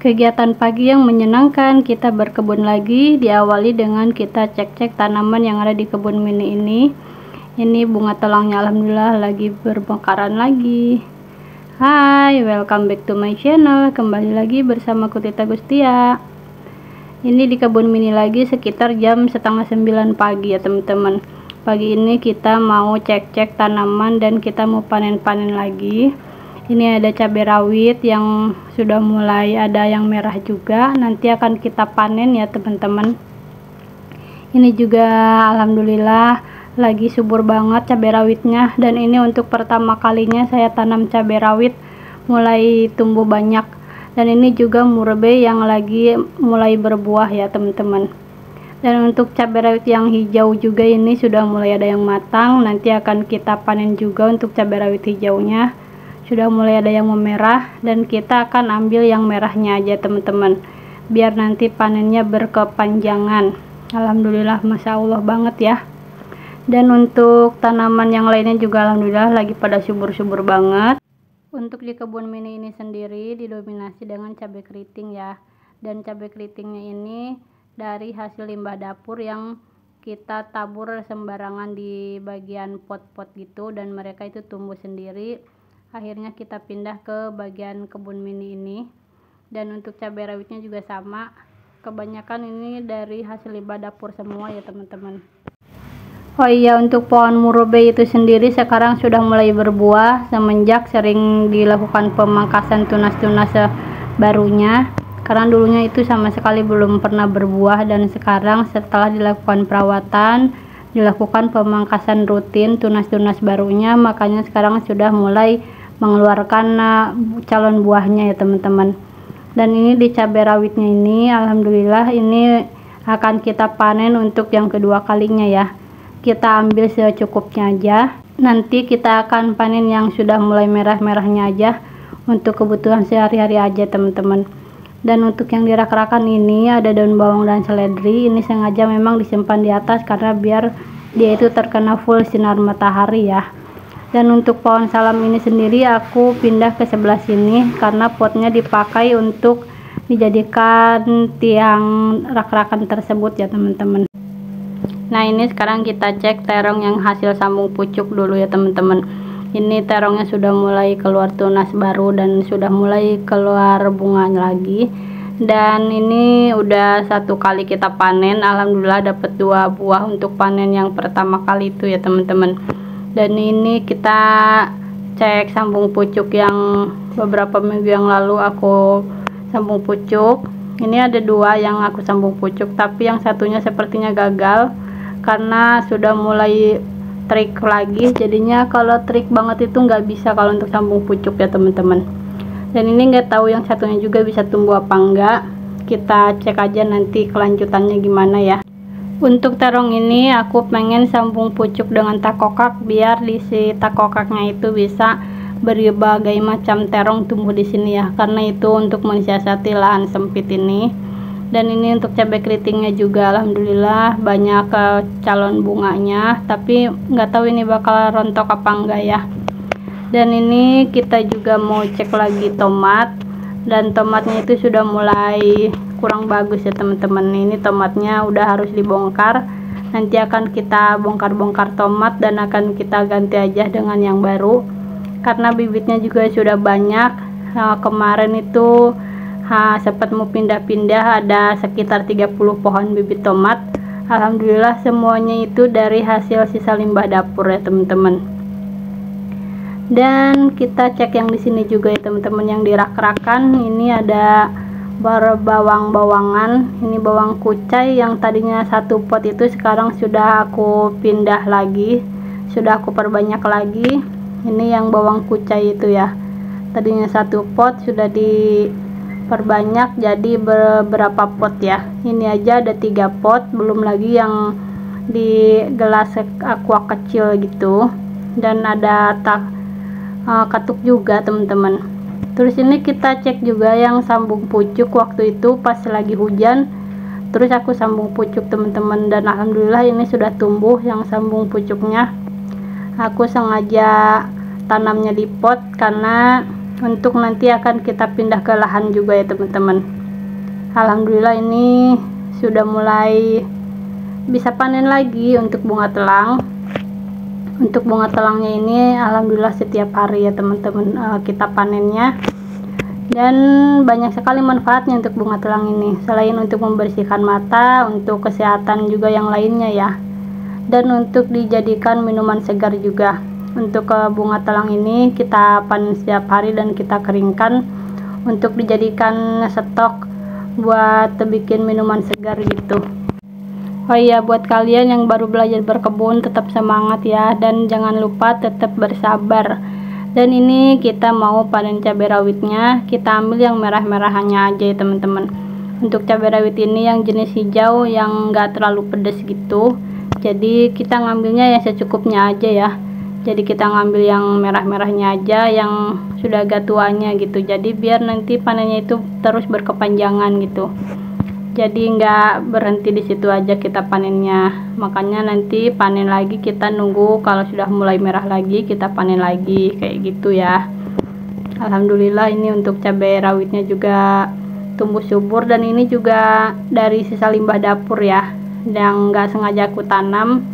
Kegiatan pagi yang menyenangkan, kita berkebun lagi, diawali dengan kita cek-cek tanaman yang ada di kebun mini ini. Ini bunga telangnya alhamdulillah lagi bermekaran lagi. Hai, welcome back to my channel. Kembali lagi bersama Tita Gustia. Ini di kebun mini lagi sekitar jam setengah 9 pagi ya teman-teman. Pagi ini kita mau cek-cek tanaman dan kita mau panen-panen lagi. Ini ada cabai rawit yang sudah mulai ada yang merah juga, nanti akan kita panen ya teman-teman. Ini juga alhamdulillah lagi subur banget cabai rawitnya, dan ini untuk pertama kalinya saya tanam cabai rawit mulai tumbuh banyak. Dan ini juga murbe yang lagi mulai berbuah ya teman-teman. Dan untuk cabai rawit yang hijau juga ini sudah mulai ada yang matang, nanti akan kita panen juga untuk cabai rawit hijaunya. Sudah mulai ada yang memerah, dan kita akan ambil yang merahnya aja teman-teman, biar nanti panennya berkepanjangan. Alhamdulillah, masya Allah banget ya. Dan untuk tanaman yang lainnya juga alhamdulillah lagi pada subur-subur banget. Untuk di kebun mini ini sendiri didominasi dengan cabai keriting ya, dan cabai keritingnya ini dari hasil limbah dapur yang kita tabur sembarangan di bagian pot-pot gitu, dan mereka itu tumbuh sendiri. Akhirnya kita pindah ke bagian kebun mini ini. Dan untuk cabai rawitnya juga sama, kebanyakan ini dari hasil limbah dapur semua ya teman-teman. Oh iya, untuk pohon murube itu sendiri sekarang sudah mulai berbuah semenjak sering dilakukan pemangkasan tunas-tunas barunya, karena dulunya itu sama sekali belum pernah berbuah. Dan sekarang setelah dilakukan perawatan, dilakukan pemangkasan rutin tunas-tunas barunya, makanya sekarang sudah mulai mengeluarkan calon buahnya ya teman-teman. Dan ini di cabai rawitnya ini alhamdulillah ini akan kita panen untuk yang kedua kalinya ya. Kita ambil secukupnya aja, nanti kita akan panen yang sudah mulai merah-merahnya aja untuk kebutuhan sehari-hari aja teman-teman. Dan untuk yang dirak-rakan ini ada daun bawang dan seledri, ini sengaja memang disimpan di atas karena biar dia itu terkena full sinar matahari ya. Dan untuk pohon salam ini sendiri aku pindah ke sebelah sini karena potnya dipakai untuk dijadikan tiang rak-rakan tersebut ya teman-teman. Nah, ini sekarang kita cek terong yang hasil sambung pucuk dulu ya teman-teman. Ini terongnya sudah mulai keluar tunas baru dan sudah mulai keluar bunga lagi. Dan ini udah satu kali kita panen, alhamdulillah dapat 2 buah untuk panen yang pertama kali itu ya teman-teman. Dan ini kita cek sambung pucuk yang beberapa minggu yang lalu aku sambung pucuk. Ini ada 2 yang aku sambung pucuk, tapi yang satunya sepertinya gagal karena sudah mulai trik lagi. Jadinya kalau trik banget itu nggak bisa kalau untuk sambung pucuk ya teman-teman. Dan ini nggak tahu yang satunya juga bisa tumbuh apa enggak, kita cek aja nanti kelanjutannya gimana ya. Untuk terong ini aku pengen sambung pucuk dengan takokak biar di si takokaknya itu bisa berbagai macam terong tumbuh di sini ya, karena itu untuk mensiasati lahan sempit ini. Dan ini untuk cabai keritingnya juga alhamdulillah banyak calon bunganya, tapi nggak tahu ini bakal rontok apa enggak ya. Dan ini kita juga mau cek lagi tomat, dan tomatnya itu sudah mulai kurang bagus ya teman-teman. Ini tomatnya udah harus dibongkar, nanti akan kita bongkar-bongkar tomat dan akan kita ganti aja dengan yang baru karena bibitnya juga sudah banyak. Kemarin itu sempat mau pindah-pindah, ada sekitar 30 pohon bibit tomat. Alhamdulillah semuanya itu dari hasil sisa limbah dapur ya teman-teman. Dan kita cek yang di sini juga ya teman-teman, yang dirak-rakan ini ada bawang-bawangan. Ini bawang kucai yang tadinya satu pot itu sekarang sudah aku pindah lagi, sudah aku perbanyak lagi. Ini yang bawang kucai itu ya, tadinya satu pot sudah diperbanyak jadi beberapa pot ya. Ini aja ada 3 pot, belum lagi yang di gelas aqua kecil gitu. Dan ada katuk juga teman-teman. Terus ini kita cek juga yang sambung pucuk, waktu itu pas lagi hujan terus aku sambung pucuk teman-teman, dan alhamdulillah ini sudah tumbuh yang sambung pucuknya. Aku sengaja tanamnya di pot karena untuk nanti akan kita pindah ke lahan juga ya teman-teman. Alhamdulillah ini sudah mulai bisa panen lagi untuk bunga telang. Untuk bunga telangnya ini alhamdulillah setiap hari ya teman-teman kita panennya, dan banyak sekali manfaatnya untuk bunga telang ini. Selain untuk membersihkan mata, untuk kesehatan juga yang lainnya ya, dan untuk dijadikan minuman segar juga. Untuk bunga telang ini kita panen setiap hari dan kita keringkan untuk dijadikan stok buat bikin minuman segar gitu. Oh iya, buat kalian yang baru belajar berkebun tetap semangat ya, dan jangan lupa tetap bersabar. Dan ini kita mau panen cabai rawitnya, kita ambil yang merah-merahannya aja ya teman-teman. Untuk cabai rawit ini yang jenis hijau yang enggak terlalu pedas gitu, jadi kita ngambilnya yang secukupnya aja ya. Jadi kita ngambil yang merah-merahnya aja, yang sudah agak tuanya gitu, jadi biar nanti panennya itu terus berkepanjangan gitu. Jadi nggak berhenti di situ aja kita panennya, makanya nanti panen lagi kita nunggu kalau sudah mulai merah lagi kita panen lagi kayak gitu ya. Alhamdulillah ini untuk cabai rawitnya juga tumbuh subur, dan ini juga dari sisa limbah dapur ya, yang nggak sengaja aku tanam,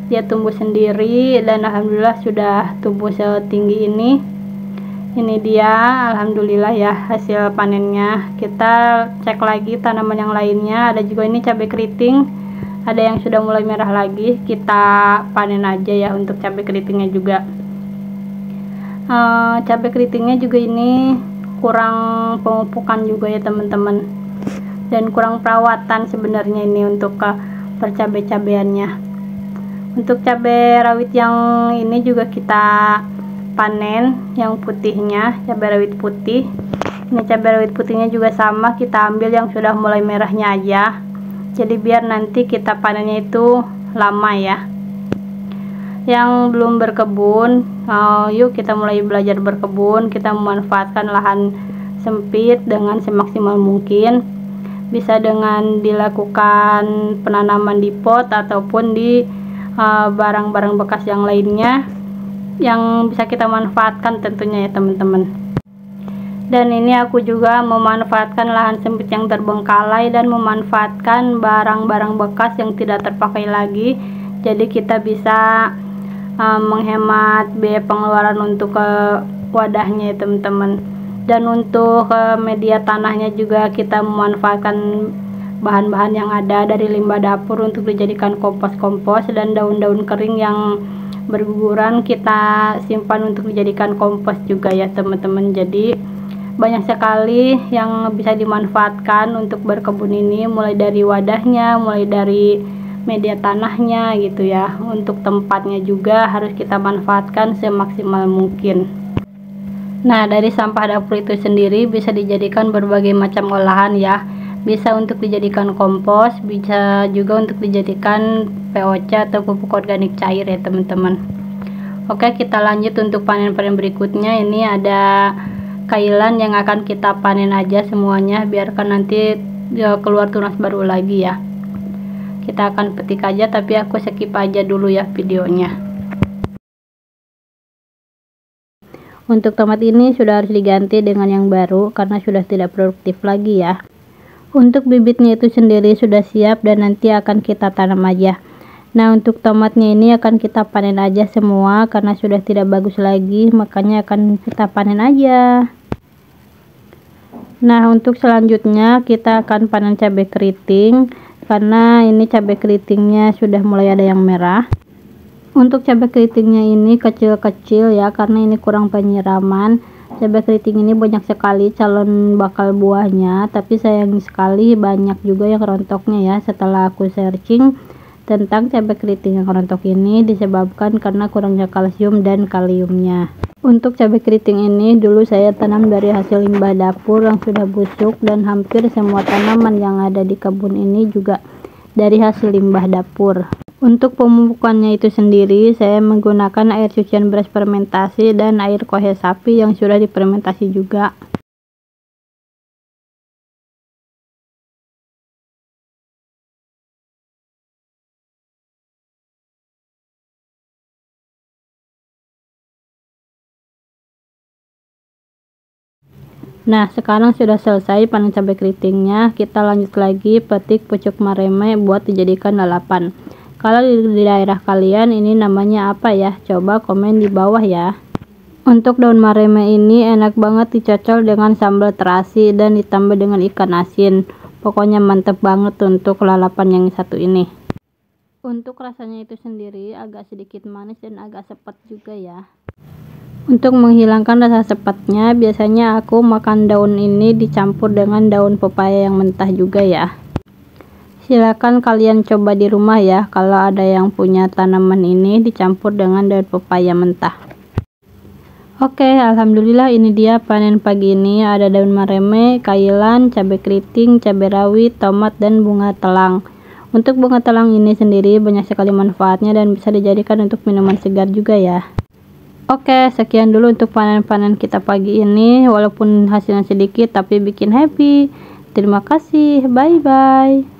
dia tumbuh sendiri dan alhamdulillah sudah tumbuh setinggi ini. Ini dia alhamdulillah ya hasil panennya. Kita cek lagi tanaman yang lainnya, ada juga ini cabai keriting, ada yang sudah mulai merah lagi, kita panen aja ya untuk cabai keritingnya juga. Cabai keritingnya juga ini kurang pemupukan juga ya teman-teman, dan kurang perawatan sebenarnya ini untuk percabai-cabeannya. Untuk cabai rawit yang ini juga kita panen yang putihnya, cabai rawit putih. Ini cabai rawit putihnya juga sama, kita ambil yang sudah mulai merahnya aja, jadi biar nanti kita panennya itu lama ya. Yang belum berkebun, yuk kita mulai belajar berkebun, kita memanfaatkan lahan sempit dengan semaksimal mungkin. Bisa dengan dilakukan penanaman di pot ataupun di barang-barang bekas yang lainnya yang bisa kita manfaatkan tentunya ya teman-teman. Dan ini aku juga memanfaatkan lahan sempit yang terbengkalai dan memanfaatkan barang-barang bekas yang tidak terpakai lagi, jadi kita bisa menghemat biaya pengeluaran untuk wadahnya ya teman-teman. Dan untuk media tanahnya juga kita memanfaatkan bahan-bahan yang ada dari limbah dapur untuk dijadikan kompos-kompos, dan daun-daun kering yang berguguran kita simpan untuk dijadikan kompos juga ya teman-teman. Jadi banyak sekali yang bisa dimanfaatkan untuk berkebun ini, mulai dari wadahnya, mulai dari media tanahnya gitu ya. Untuk tempatnya juga harus kita manfaatkan semaksimal mungkin. Nah, dari sampah dapur itu sendiri bisa dijadikan berbagai macam olahan ya. Bisa untuk dijadikan kompos, bisa juga untuk dijadikan POC atau pupuk organik cair ya teman-teman. Oke, kita lanjut untuk panen-panen berikutnya. Ini ada kailan yang akan kita panen aja semuanya, biarkan nanti keluar tunas baru lagi ya. Kita akan petik aja, tapi aku skip aja dulu ya videonya. Untuk tomat ini sudah harus diganti dengan yang baru karena sudah tidak produktif lagi ya. Untuk bibitnya itu sendiri sudah siap dan nanti akan kita tanam aja. Nah, untuk tomatnya ini akan kita panen aja semua karena sudah tidak bagus lagi, makanya akan kita panen aja. Nah, untuk selanjutnya kita akan panen cabai keriting karena ini cabai keritingnya sudah mulai ada yang merah. Untuk cabai keritingnya ini kecil-kecil ya karena ini kurang penyiraman. Cabai keriting ini banyak sekali calon bakal buahnya, tapi sayang sekali banyak juga yang rontoknya ya. Setelah aku searching tentang cabai keriting yang rontok ini disebabkan karena kurangnya kalsium dan kaliumnya. Untuk cabai keriting ini dulu saya tanam dari hasil limbah dapur yang sudah busuk, dan hampir semua tanaman yang ada di kebun ini juga dari hasil limbah dapur. Untuk pemupukannya itu sendiri saya menggunakan air cucian beras fermentasi dan air kohe sapi yang sudah difermentasi juga. Nah, sekarang sudah selesai panen cabai keritingnya. Kita lanjut lagi petik pucuk mareme buat dijadikan lalapan. Kalau di daerah kalian ini namanya apa ya? Coba komen di bawah ya. Untuk daun mareme ini enak banget dicocol dengan sambal terasi dan ditambah dengan ikan asin. Pokoknya mantep banget untuk lalapan yang satu ini. Untuk rasanya itu sendiri agak sedikit manis dan agak sepet juga ya. Untuk menghilangkan rasa sepetnya, biasanya aku makan daun ini dicampur dengan daun pepaya yang mentah juga ya. Silakan kalian coba di rumah ya, kalau ada yang punya tanaman ini dicampur dengan daun pepaya mentah. Oke, alhamdulillah ini dia panen pagi ini. Ada daun mareme, kailan, cabai keriting, cabai rawit, tomat, dan bunga telang. Untuk bunga telang ini sendiri banyak sekali manfaatnya dan bisa dijadikan untuk minuman segar juga ya. Oke, sekian dulu untuk panen-panen kita pagi ini. Walaupun hasilnya sedikit tapi bikin happy. Terima kasih, bye-bye.